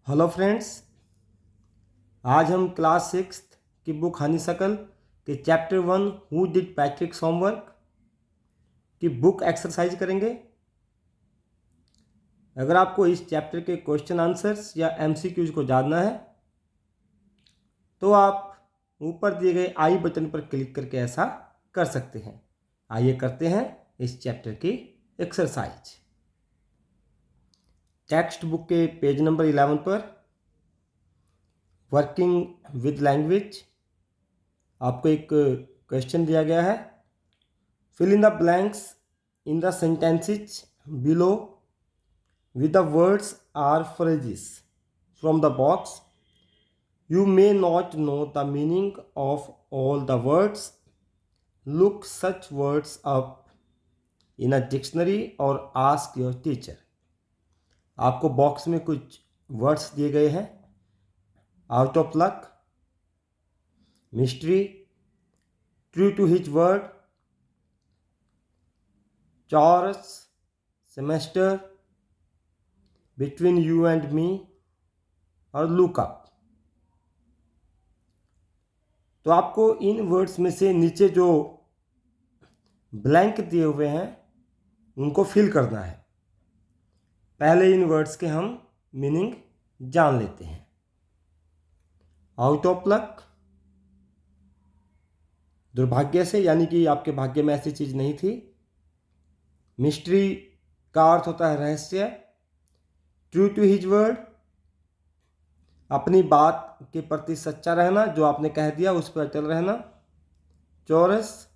Hello friends, आज हम class sixth की बुक हनीशकल के चैप्टर 1 हु डिड पैट्रिक्स होमवर्क की बुक एक्सरसाइज करेंगे। अगर आपको इस चैप्टर के क्वेश्चन आंसर्स या एमसीक्यूज को जानना है तो आप ऊपर दिए गए आई बटन पर क्लिक करके ऐसा कर सकते हैं। आइए करते हैं इस चैप्टर की एक्सरसाइज। टेक्स्ट बुक के पेज नंबर 11 पर वर्किंग विद लैंग्वेज आपको एक क्वेश्चन दिया गया है। Fill in the blanks in the sentences below with the words or phrases from the box. You may not know the meaning of all the words. Look such words up in a dictionary or ask your teacher. आपको box में कुछ words दिए गए हैं। Out of luck, mystery, true to his word, chores, semester, between you and me और look up. तो आपको इन words में से नीचे जो ब्लैंक दिए हुए हैं उनको फिल करना है। पहले इन वर्ड्स के हम मीनिंग जान लेते हैं। आउट ऑफ लक, दुर्भाग्य से, यानी कि आपके भाग्य में ऐसी चीज नहीं थी। मिस्ट्री का अर्थ होता है रहस्य। ट्रू टू हिज वर्ड, अपनी बात के प्रति सच्चा रहना, जो आपने कह दिया उस पर अटल रहना। चौरस,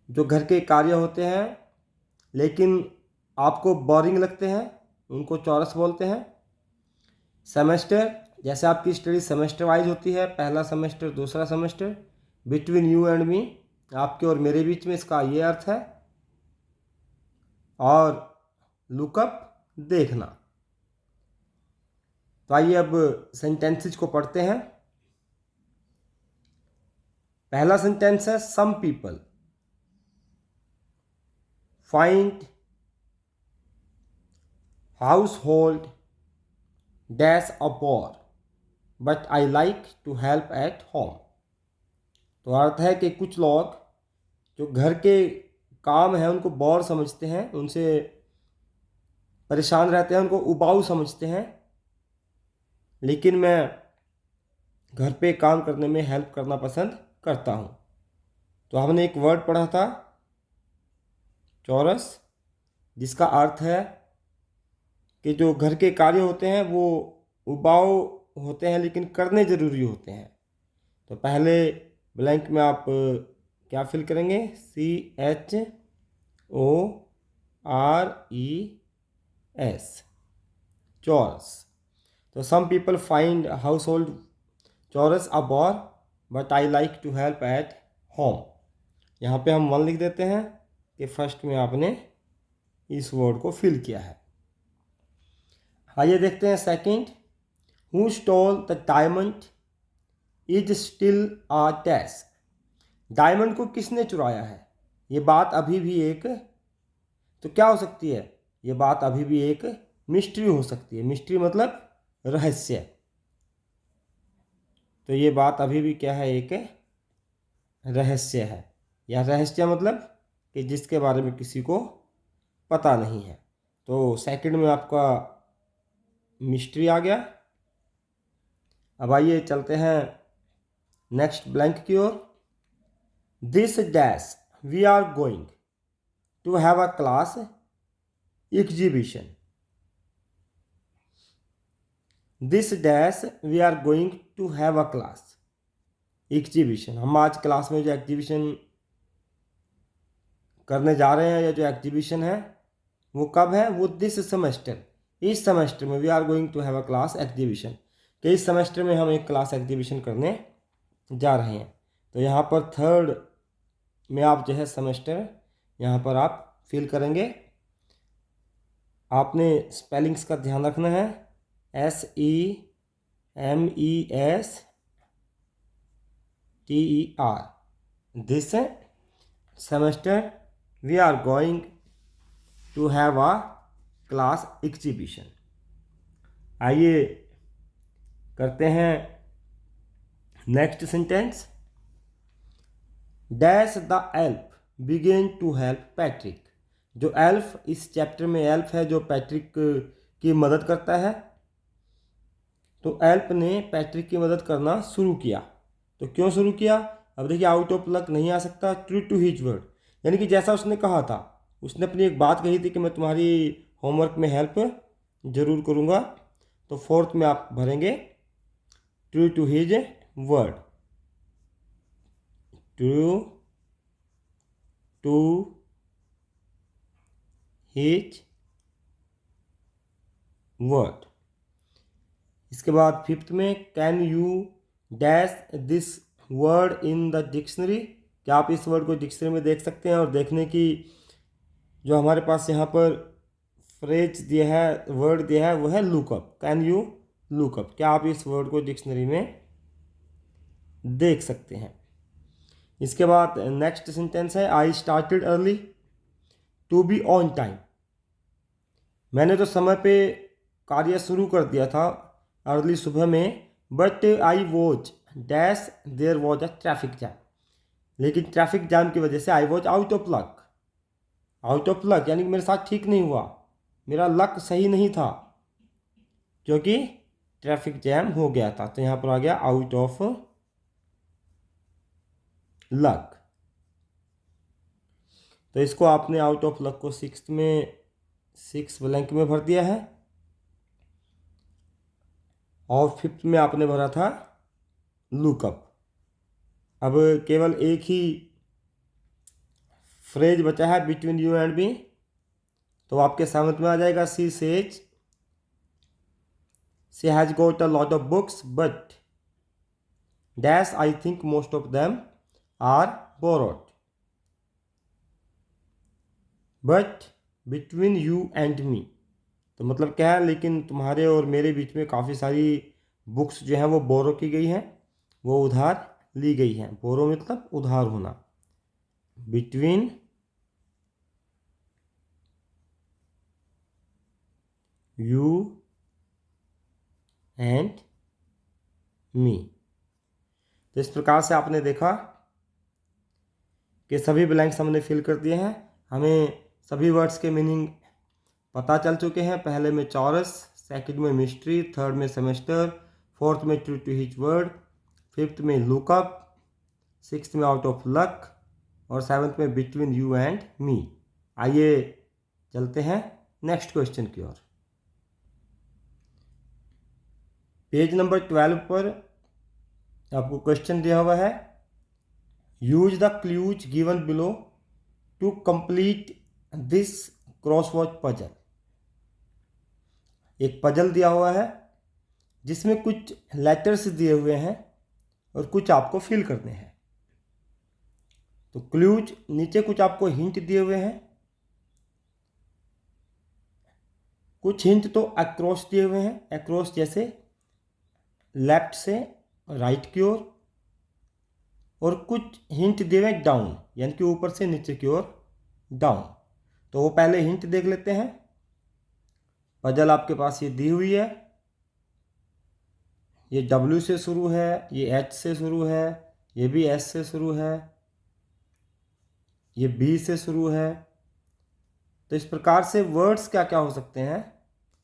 जो घर के कार्य होते हैं लेकिन आपको बोरिंग लगते हैं उनको चौरस बोलते हैं। सेमेस्टर, जैसे आपकी स्टडी सेमेस्टर वाइज होती है, पहला सेमेस्टर, दूसरा सेमेस्टर। बिटवीन यू एंड मी, आपके और मेरे बीच में, इसका ये अर्थ है। और लुकअप, देखना। तो आइए अब सेंटेंसेस को पढ़ते हैं। पहला सेंटेंस है some people find household dash a bore but I like to help at home। तो अर्थ है कि कुछ लोग जो घर के काम हैं उनको बोर समझते हैं, उनसे परेशान रहते हैं, उनको उबाऊ समझते हैं, लेकिन मैं घर पे काम करने में हेल्प करना पसंद करता हूँ। तो हमने एक वर्ड पढ़ा था चौरस, जिसका अर्थ है कि जो घर के कार्य होते हैं वो उबाऊ होते हैं लेकिन करने ज़रूरी होते हैं। तो पहले ब्लैंक में आप क्या फिल करेंगे? CHORES, chores. तो some people find household chores a bore but I like to help at home. यहाँ पे हम 1 लिख देते हैं कि फर्स्ट में आपने इस वर्ड को फिल किया है। आइए देखते हैं second. Who stole the diamond is still a dash. Diamond को किसने चुराया है? ये बात अभी भी एक, तो क्या हो सकती है? ये बात अभी भी एक मिस्ट्री हो सकती है। मिस्ट्री मतलब रहस्य। तो ये बात अभी भी क्या है? एक रहस्य है। या रहस्य मतलब कि जिसके बारे में किसी को पता नहीं है। तो सेकंड में आपका मिस्ट्री आ गया। अब आइए चलते हैं नेक्स्ट ब्लैंक की ओर। This dash we are going to have a class exhibition. This dash we are going to have a class exhibition. हम आज क्लास में जो एग्जीबिशन करने जा रहे हैं या जो एग्जीबिशन है वो कब है? वो दिस सेमेस्टर, इस सेमेस्टर में। We are going to have a class exhibition, कि इस सेमेस्टर में हम एक क्लास एग्जीबिशन करने जा रहे हैं। तो यहाँ पर थर्ड में आप जो है सेमेस्टर यहाँ पर आप फिल करेंगे। आपने स्पेलिंग्स का ध्यान रखना है। SEMESTER, this semester we are going to have a class exhibition. आइए करते हैं next sentence. Dash the elf began to help Patrick. जो एल्फ इस चैप्टर में एल्फ है जो पैट्रिक की मदद करता है, तो एल्फ ने पैट्रिक की मदद करना शुरू किया। तो क्यों शुरू किया? अब देखिए, आउट ऑफ लक नहीं आ सकता, ट्रू टू हिज वर्ड, यानी कि जैसा उसने कहा था, उसने अपनी एक बात कही थी कि मैं तुम्हारी होमवर्क में हेल्प जरूर करूँगा। तो फोर्थ में आप भरेंगे true to his word, true to his word. इसके बाद फिफ्थ में, can you dash this word in the dictionary. क्या आप इस वर्ड को डिक्शनरी में देख सकते हैं? और देखने की जो हमारे पास यहाँ पर फ्रेज दिया है, वर्ड दिया है, वो है लुकअप। Can you lookup. क्या आप इस वर्ड को डिक्शनरी में देख सकते हैं? इसके बाद नेक्स्ट सेंटेंस है, I started early to be on time. मैंने तो समय पे कार्य शुरू कर दिया था अर्ली सुबह में, but I was dash there was a traffic jam. लेकिन ट्रैफिक जैम की वजह से I was out of luck. Out of luck यानी कि मेरे साथ ठीक नहीं हुआ, मेरा लक सही नहीं था क्योंकि ट्रैफिक जैम हो गया था। तो यहाँ पर आ गया आउट ऑफ लक। तो इसको आपने आउट ऑफ लक को सिक्स ब्लैंक में भर दिया है, और फिफ्थ में आपने भरा था लुकअप। अब केवल एक ही फ्रेज बचा है, बिटवीन यू एंड मी, तो आपके सेवंथ में आ जाएगा, she says she has got a lot of books but dash I think most of them are borrowed. But between you and me, तो मतलब क्या है, लेकिन तुम्हारे और मेरे बीच में काफ़ी सारी बुक्स जो हैं वो बोरो की गई हैं, वो उधार ली गई हैं। बोरो मतलब उधार होना। Between you and me. तो इस प्रकार से आपने देखा कि सभी ब्लैंक्स हमने फिल कर दिए हैं। हमें सभी वर्ड्स के मीनिंग पता चल चुके हैं। पहले में चॉरस, सेकंड में मिस्ट्री, थर्ड में सेमेस्टर, फोर्थ में true to his word, fifth में लुकअप, सिक्स्थ में आउट ऑफ लक, और सेवन्थ में बिटवीन यू एंड मी। आइए चलते हैं नेक्स्ट क्वेश्चन की ओर। पेज नंबर 12 पर आपको क्वेश्चन दिया हुआ है, use the clues given below to complete this crossword puzzle. एक पजल दिया हुआ है जिसमें कुछ लेटर्स दिए हुए हैं और कुछ आपको फिल करने हैं। तो क्लूज नीचे कुछ आपको हिंट दिए हुए हैं, कुछ हिंट तो अक्रॉस दिए हुए हैं, अक्रॉस जैसे लेफ्ट से राइट की ओर, और कुछ हिंट दिए हुए डाउन यानी कि ऊपर से नीचे की ओर डाउन। तो वो पहले हिंट देख लेते हैं। पजल आपके पास ये दी हुई है, ये W से शुरू है, ये H से शुरू है, ये भी S से शुरू है, ये B से शुरू है। तो इस प्रकार से वर्ड्स क्या क्या हो सकते हैं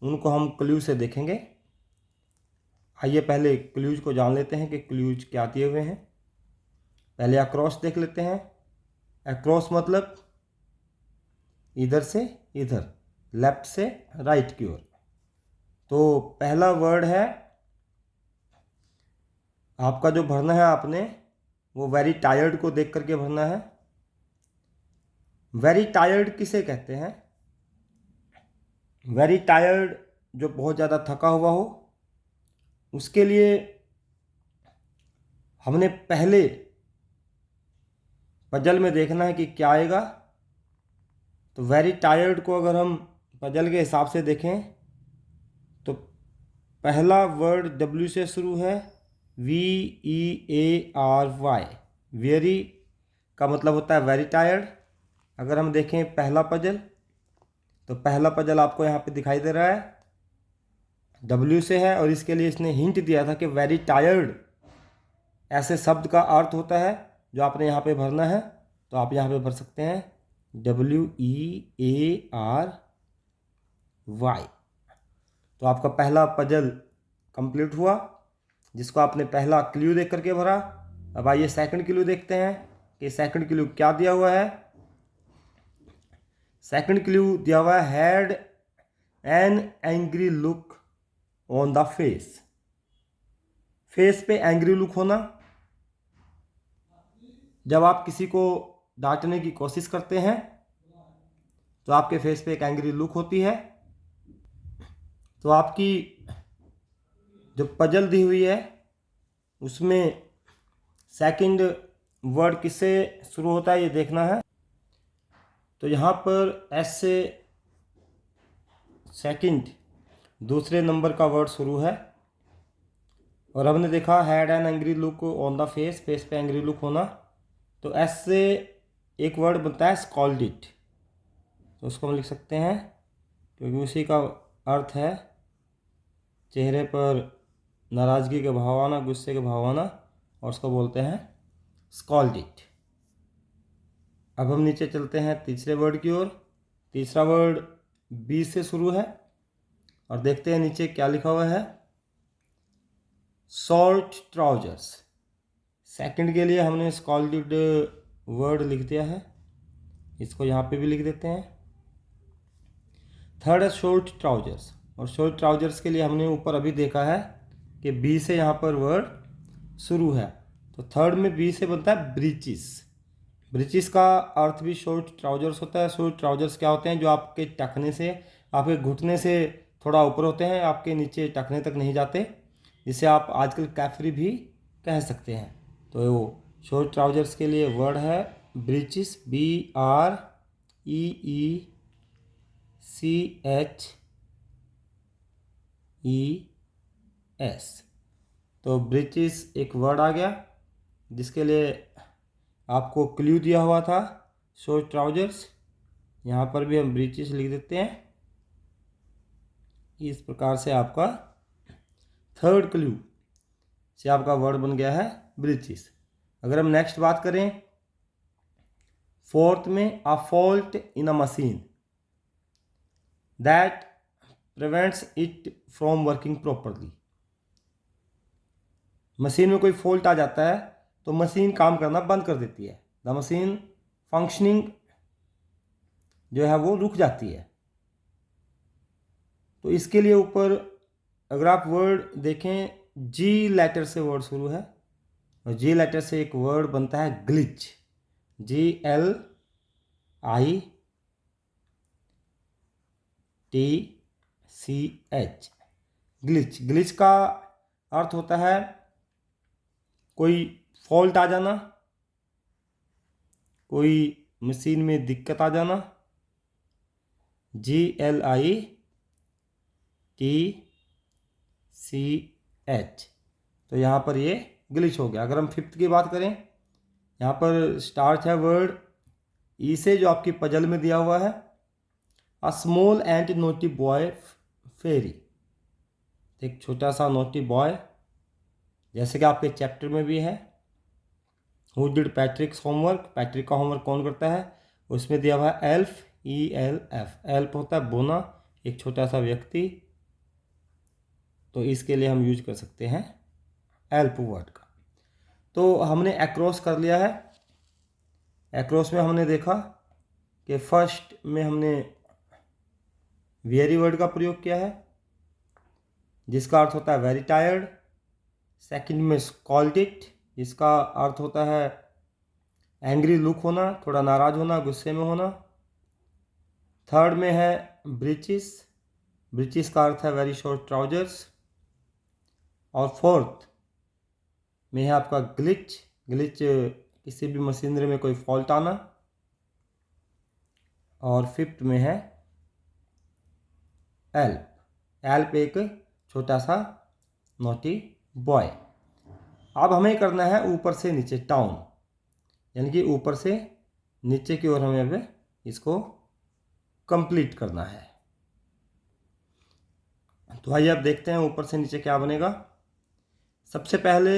उनको हम क्लू से देखेंगे। आइए पहले क्लूज को जान लेते हैं कि क्लूज क्या दिए हुए हैं। पहले अक्रॉस देख लेते हैं। अक्रॉस मतलब इधर से इधर, लेफ्ट से राइट की ओर। तो पहला वर्ड है आपका जो भरना है, आपने वो वेरी टायर्ड को देख करके भरना है। वेरी टायर्ड किसे कहते हैं? वेरी टायर्ड जो बहुत ज़्यादा थका हुआ हो, उसके लिए हमने पहले पजल में देखना है कि क्या आएगा। तो वेरी टायर्ड को अगर हम पजल के हिसाब से देखें तो पहला वर्ड W से शुरू है, VEARY। वेरी का मतलब होता है वेरी टायर्ड। अगर हम देखें पहला पजल, तो पहला पजल आपको यहाँ पे दिखाई दे रहा है, W से है और इसके लिए इसने हिंट दिया था कि वेरी टायर्ड ऐसे शब्द का अर्थ होता है जो आपने यहाँ पे भरना है। तो आप यहाँ पे भर सकते हैं WEARY। तो आपका पहला पजल कंप्लीट हुआ, जिसको आपने पहला क्लू देख करके भरा। अब आइए सेकंड क्लू देखते हैं कि सेकंड क्लू क्या दिया हुआ है। सेकंड क्लू दिया हुआ है had an angry look on the face. Face पे एंग्री लुक होना, जब आप किसी को डांटने की कोशिश करते हैं तो आपके फेस पे एक एंग्री लुक होती है। तो आपकी जो पजल दी हुई है उसमें सेकंड वर्ड किससे शुरू होता है ये देखना है। तो यहाँ पर एस से सेकंड दूसरे नंबर का वर्ड शुरू है और हमने देखा had an angry look on the face, face पे एंग्री लुक होना। तो एस से एक वर्ड बनता है स्कॉल्डेड, तो उसको हम लिख सकते हैं क्योंकि उसी का अर्थ है चेहरे पर नाराज़गी के भाव आना, गुस्से के भाव आना, और उसको बोलते हैं स्कॉल्डेड। अब हम नीचे चलते हैं तीसरे वर्ड की ओर। तीसरा वर्ड बी से शुरू है और देखते हैं नीचे क्या लिखा हुआ है। Short trousers. सेकंड के लिए हमने स्कॉल्डेड वर्ड लिख दिया है, इसको यहाँ पे भी लिख देते हैं। थर्ड है शॉर्ट ट्राउजर्स, और शॉर्ट ट्राउजर्स के लिए हमने ऊपर अभी देखा है कि बी से यहाँ पर वर्ड शुरू है। तो थर्ड में बी से बनता है ब्रीचिस। ब्रीचिस का अर्थ भी शॉर्ट ट्राउजर्स होता है। शॉर्ट ट्राउजर्स क्या होते हैं, जो आपके टखने से, आपके घुटने से थोड़ा ऊपर होते हैं, आपके नीचे टखने तक नहीं जाते, जिसे आप आजकल कैफरी भी कह सकते हैं। तो वो शॉर्ट ट्राउजर्स के लिए वर्ड है ब्रीचिस, BREECHES। तो ब्रीचिस एक वर्ड आ गया जिसके लिए आपको क्लू दिया हुआ था शॉर्ट ट्राउजर्स। यहाँ पर भी हम ब्रीचिस लिख देते हैं। इस प्रकार से आपका थर्ड क्लू से आपका वर्ड बन गया है ब्रीचिस। अगर हम नेक्स्ट बात करें फोर्थ में, a fault in a machine that prevents it from working properly. Machine में कोई फॉल्ट आ जाता है तो मशीन काम करना बंद कर देती है। द मशीन फंक्शनिंग जो है वो रुक जाती है। तो इसके लिए ऊपर अगर आप वर्ड देखें, जी लेटर से वर्ड शुरू है और जी लेटर से एक वर्ड बनता है ग्लिच, GLITCH। ग्लिच, ग्लिच का अर्थ होता है कोई फॉल्ट आ जाना, कोई मशीन में दिक्कत आ जाना। GLITCH, तो यहाँ पर ये ग्लिच हो गया। अगर हम फिफ्थ की बात करें, यहाँ पर स्टार्ट है वर्ड ई से, जो आपकी पजल में दिया हुआ है। A small and naughty boy fairy, एक छोटा सा नोटी बॉय, जैसे कि आपके चैप्टर में भी है। हु डिड पैट्रिक्स होमवर्क, पैट्रिक का होमवर्क कौन करता है, उसमें दिया हुआ है एल्फ, ELF। एल्फ होता है बोना, एक छोटा सा व्यक्ति। तो इसके लिए हम यूज कर सकते हैं एल्फ वर्ड का। तो हमने एक्रॉस कर लिया है। एक्रॉस में हमने देखा कि फर्स्ट में हमने वेरी वर्ड का प्रयोग किया है जिसका अर्थ होता है वेरी टायर्ड। सेकंड में स्कॉल्डेड, जिसका अर्थ होता है एंग्री लुक होना, थोड़ा नाराज होना, गुस्से में होना। थर्ड में है ब्रीचिस, ब्रीचिस का अर्थ है वेरी शॉर्ट ट्राउजर्स। और फोर्थ में है आपका ग्लिच, ग्लिच किसी भी मशीनरी में कोई फॉल्ट आना। और फिफ्थ में है एल्प, एल्प एक छोटा सा नोटी बॉय। अब हमें करना है ऊपर से नीचे टाउन, यानी कि ऊपर से नीचे की ओर हमें अब इसको कंप्लीट करना है। तो आइए अब देखते हैं ऊपर से नीचे क्या बनेगा। सबसे पहले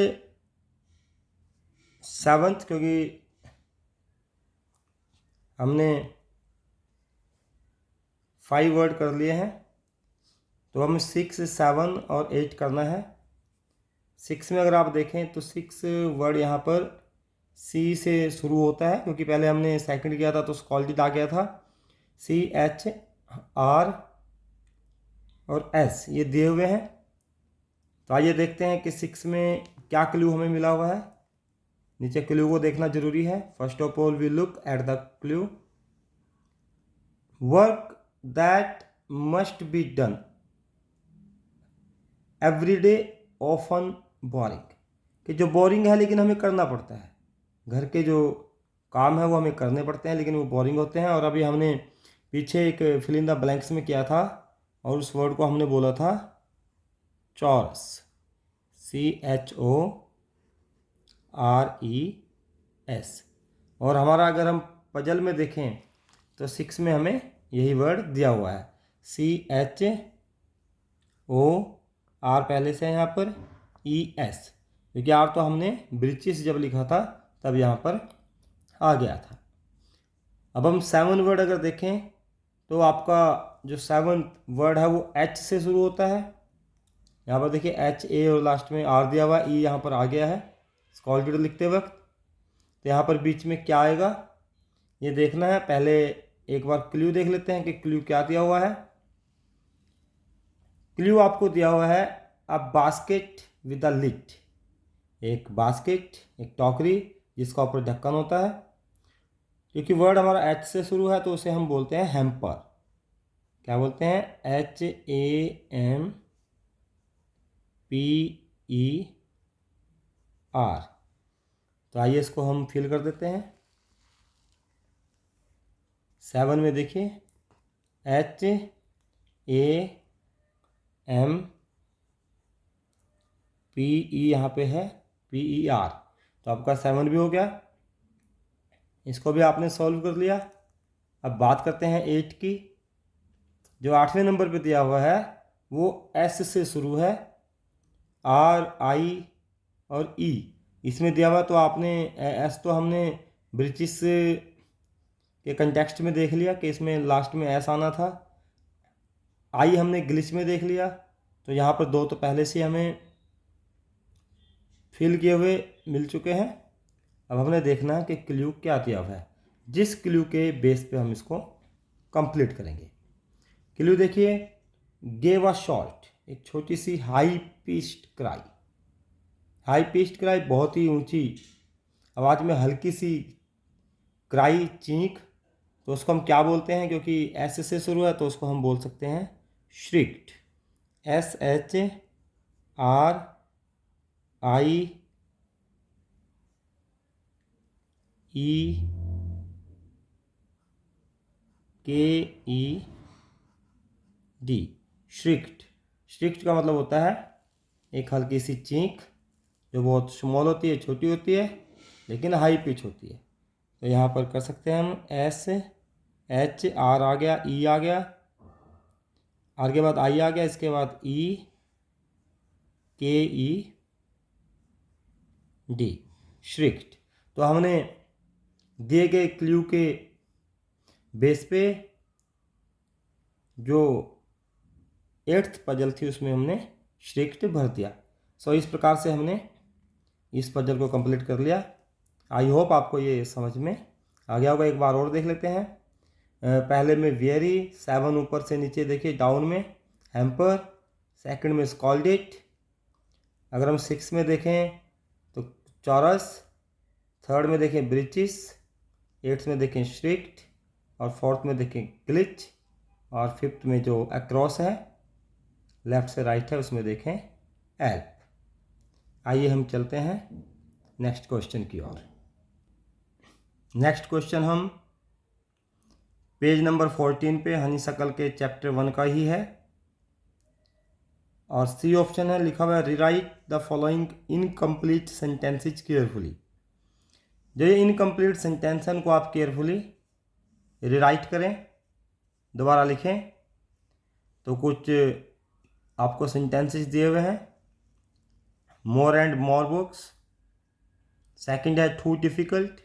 7th, क्योंकि हमने 5 वर्ड कर लिए हैं, तो हमें 6, 7 और 8 करना है। 6 में अगर आप देखें तो 6 वर्ड यहाँ पर सी से शुरू होता है, क्योंकि पहले हमने सेकंड किया था तो स्कॉल्डेड आ गया था। CHR और S ये दिए हुए हैं। तो आइए देखते हैं कि 6 में क्या क्लू हमें मिला हुआ है। नीचे क्लू को देखना जरूरी है। First of all we look at the clue. Work that must be done every day often boring, कि जो बोरिंग है लेकिन हमें करना पड़ता है। घर के जो काम है वो हमें करने पड़ते हैं लेकिन वो बोरिंग होते हैं। और अभी हमने पीछे एक फिल इन द ब्लैंक्स में किया था और उस वर्ड को हमने बोला था चॉरस, CHORES। और हमारा अगर हम पजल में देखें तो 6 में हमें यही वर्ड दिया हुआ है, CHOR पहले से है यहाँ पर, ES, क्योंकि आर तो हमने ब्रिचिस जब लिखा था तब यहाँ पर आ गया था। अब हम 7 वर्ड अगर देखें तो आपका जो 7th वर्ड है वो H से शुरू होता है। यहाँ पर देखिए HA और लास्ट में R दिया हुआ, E यहाँ पर आ गया है स्कॉल्डेड लिखते वक्त। तो यहाँ पर बीच में क्या आएगा ये देखना है। पहले एक बार क्लू देख लेते हैं कि क्लू क्या दिया हुआ है। क्लू आपको दिया हुआ है a basket with a lid, एक बास्केट, एक टोकरी जिसका ऊपर ढक्कन होता है। क्योंकि वर्ड हमारा H से शुरू है तो उसे हम बोलते हैं हैम्पर। क्या बोलते हैं? HAMPER। तो आइए इसको हम फिल कर देते हैं। 7 में देखिए HAMPE यहाँ पे है, PER। तो आपका 7 भी हो गया, इसको भी आपने सॉल्व कर लिया। अब बात करते हैं 8 की। जो 8वें नंबर पे दिया हुआ है वो S से शुरू है, RI और E इसमें दिया हुआ। तो आपने S तो हमने ब्रिटिश के कंटेक्स्ट में देख लिया कि इसमें लास्ट में S आना था। I हमने ग्लिच में देख लिया। तो यहाँ पर 2 तो पहले से हमें फिल किए हुए मिल चुके हैं। अब हमने देखना है कि क्लू क्या दिया हुआ है, जिस क्लू के बेस पे हम इसको कंप्लीट करेंगे। क्लू देखिए, गेव अ शॉर्ट, एक छोटी सी high pitched cry. High pitched cry बहुत ही ऊंची आवाज़ में हल्की सी क्राई, चीख। तो उसको हम क्या बोलते हैं? क्योंकि S से शुरू है तो उसको हम बोल सकते हैं श्रिक्ड, SHRIEKED। श्रिक्ड, श्रिक्ड का मतलब होता है एक हल्की सी चीख जो बहुत स्मॉल होती है, छोटी होती है लेकिन हाई पिच होती है। तो यहाँ पर कर सकते हैं हम SHR आ गया, E आ गया, R के बाद I आ गया, इसके बाद EKED, श्रिक्ड। तो हमने दिए गए क्लू के बेस पे जो 8th पजल थी उसमें हमने श्रिक्ड भर दिया। सो इस प्रकार से हमने इस पजल को कंप्लीट कर लिया। आई होप आपको ये समझ में आ गया होगा। एक बार और देख लेते हैं। पहले में वेरी, 7 ऊपर से नीचे देखिए डाउन में हैम्पर, सेकंड में स्कॉल्डेड। अगर हम 6 में देखें तो चॉरस, थर्ड में देखें ब्रिटिश, 8th में देखें श्रिक्ड और 4th में देखें ग्लिच और 5th में जो अक्रॉस है लेफ्ट से राइट है उसमें देखें एल्प। आइए हम चलते हैं नेक्स्ट क्वेश्चन की ओर। नेक्स्ट क्वेश्चन हम पेज नंबर 14 पे हनीशक्ल के चैप्टर 1 का ही है और सी ऑप्शन है, लिखा हुआ है rewrite the following incomplete sentences carefully. जो ये इनकम्प्लीट सेंटेंस है उनको आप केयरफुली रिराइट करें, दोबारा लिखें। तो कुछ आपको सेंटेंसेस दिए हुए हैं, मोर एंड मोर बुक्स। सेकंड है टू डिफिकल्ट,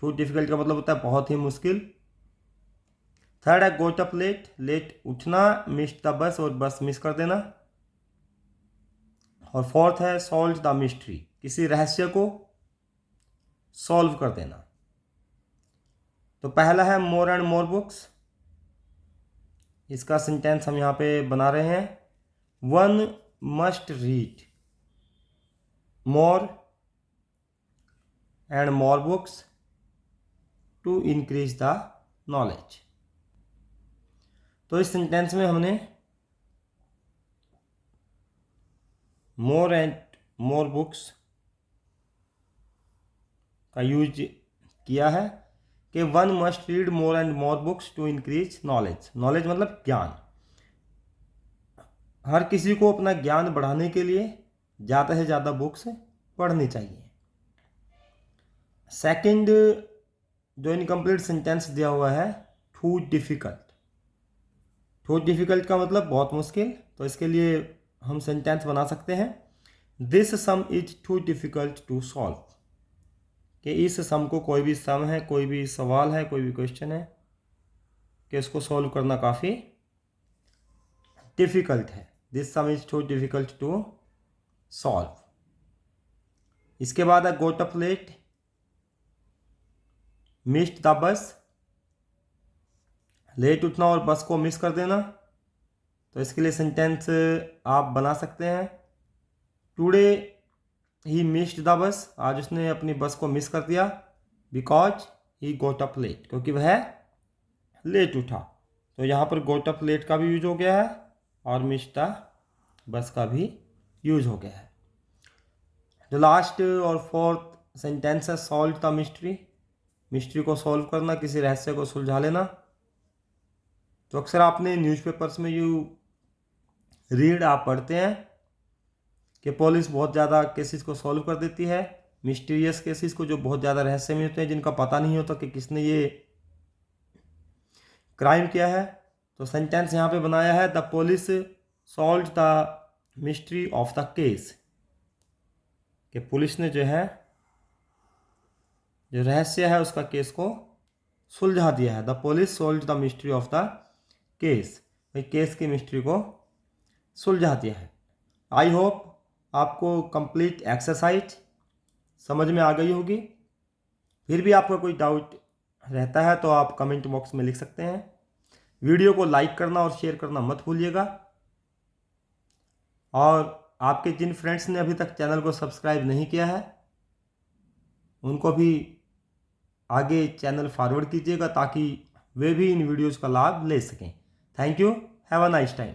टू डिफिकल्ट का मतलब होता है बहुत ही मुश्किल। थर्ड है गोट अप लेट, लेट उठना, मिस द बस और बस मिस कर देना। और फोर्थ है सॉल्व द मिस्ट्री, किसी रहस्य को सॉल्व कर देना। तो पहला है मोर एंड मोर बुक्स, इसका सेंटेंस हम यहाँ पे बना रहे हैं, one must read more and more books to increase the knowledge. तो इस सेंटेंस में हमने मोर एंड मोर बुक्स का यूज किया है कि one must read more and more books to increase knowledge. Knowledge मतलब ज्ञान, हर किसी को अपना ज्ञान बढ़ाने के लिए ज़्यादा से ज़्यादा बुक्स पढ़नी चाहिए। सेकंड जो इनकम्प्लीट सेंटेंस दिया हुआ है टू डिफ़िकल्ट, टू डिफ़िकल्ट का मतलब बहुत मुश्किल। तो इसके लिए हम सेंटेंस बना सकते हैं, this sum is too difficult to solve, कि इस सम को, कोई भी सम है, कोई भी सवाल है, कोई भी क्वेश्चन है, कि इसको सॉल्व करना काफ़ी डिफ़िकल्ट है। This sum is too difficult to solve. इसके बाद है got up late, missed the bus, late उठना और बस को मिस कर देना। तो इसके लिए सेंटेंस आप बना सकते हैं, टुडे ही मिस्ड द बस, आज उसने अपनी बस को मिस कर दिया, because he got up late, क्योंकि वह लेट उठा। तो यहाँ पर गोट अप लेट का भी यूज हो गया है और मिस्ड द बस का भी यूज हो गया है। जो लास्ट और फोर्थ सेंटेंस है सॉल्व द मिस्ट्री, मिस्ट्री को सॉल्व करना, किसी रहस्य को सुलझा लेना। तो अक्सर आपने न्यूज़पेपर्स में यू रीड, आप पढ़ते हैं कि पुलिस बहुत ज़्यादा केसेस को सॉल्व कर देती है, मिस्टीरियस केसेस को, जो बहुत ज़्यादा रहस्य में होते हैं, जिनका पता नहीं होता कि किसने ये क्राइम किया है। तो सेंटेंस यहाँ पे बनाया है, the police solve the mystery of the case, कि पुलिस ने जो है, जो रहस्य है उसका केस को सुलझा दिया है। The police solve the mystery of the case, भाई केस की मिस्ट्री को सुलझा दिया है। आई होप आपको कंप्लीट एक्सरसाइज समझ में आ गई होगी। फिर भी आपका कोई डाउट रहता है तो आप कमेंट बॉक्स में लिख सकते हैं। वीडियो को लाइक करना और शेयर करना मत भूलिएगा। और आपके जिन फ्रेंड्स ने अभी तक चैनल को सब्सक्राइब नहीं किया है, उनको भी आगे चैनल फॉरवर्ड कीजिएगा, ताकि वे भी इन वीडियोज़ का लाभ ले सकें। Thank you, have a nice time.